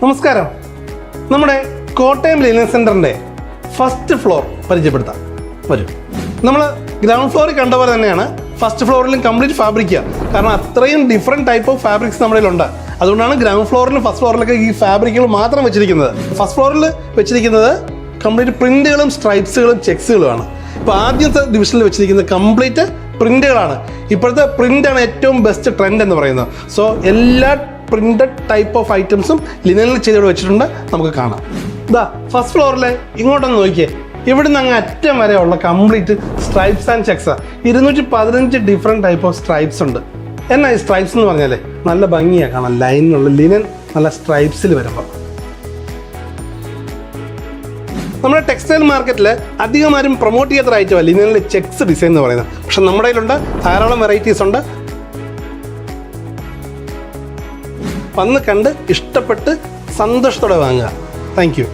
നമസ്കാരം. നമ്മുടെ Kottayam linen സെൻ്ററിൻ്റെ first floor പരിചയപ്പെടുത്താം. വരും. നമ്മൾ ഗ്രൗണ്ട് ഫ്ലോറിൽ കണ്ട പോലെ തന്നെയാണ് ഫസ്റ്റ് ഫ്ലോറിലും കംപ്ലീറ്റ് ഫാബ്രിക്കാണ്. കാരണം അത്രയും ഡിഫറെൻറ്റ് ടൈപ്പ് ഓഫ് ഫാബ്രിക്സ് നമ്മുടെ കയ്യിലുണ്ട്. അതുകൊണ്ടാണ് ഗ്രൗണ്ട് ഫ്ലോറിലും ഫസ്റ്റ് ഫ്ലോറിലൊക്കെ ഈ ഫാബ്രിക്കുകൾ മാത്രം വെച്ചിരിക്കുന്നത്. ഫസ്റ്റ് ഫ്ലോറിൽ വെച്ചിരിക്കുന്നത് കംപ്ലീറ്റ് പ്രിൻറ്റുകളും സ്ട്രൈപ്സുകളും ചെക്സുകളുമാണ്. ഇപ്പോൾ ആദ്യത്തെ ഡിവിഷനിൽ വെച്ചിരിക്കുന്നത് കംപ്ലീറ്റ് പ്രിൻറ്റുകളാണ്. ഇപ്പോഴത്തെ പ്രിൻ്റാണ് ഏറ്റവും ബെസ്റ്റ് ട്രെൻഡ് എന്ന് പറയുന്നത്. സോ എല്ലാ പ്രിൻറ്റഡ് ടൈപ്പ് ഓഫ് ഐറ്റംസും ലിനനിൽ ചെയ്തിവിടെ വെച്ചിട്ടുണ്ട്. നമുക്ക് കാണാം. ഇതാ ഫസ്റ്റ് ഫ്ലോറിലെ ഇങ്ങോട്ടൊന്ന് നോക്കിയേ. ഇവിടുന്ന് അങ്ങ് അറ്റം വരെ ഉള്ള complete stripes and checks. 215 different type of stripes ഉണ്ട്. എന്നാ ഈ സ്ട്രൈപ്സ് എന്ന് പറഞ്ഞാലേ നല്ല ഭംഗിയാണ് കാണാം. ലൈനിലുള്ള ലിനൻ നല്ല സ്ട്രൈപ്സിൽ വരുമ്പോൾ നമ്മുടെ ടെക്സ്റ്റൈൽ മാർക്കറ്റിൽ അധികം ആരും പ്രൊമോട്ട് ചെയ്യാത്ത ഐറ്റമാണ് ലിനനിലെ ചെക്സ് ഡിസൈൻ എന്ന് പറയുന്നത്. പക്ഷെ നമ്മുടെ കയ്യിലുണ്ട്, ധാരാളം വെറൈറ്റീസ് ഉണ്ട്. വന്ന് കണ്ട് ഇഷ്ടപ്പെട്ട് സന്തോഷത്തോടെ വാങ്ങുക. Thank you.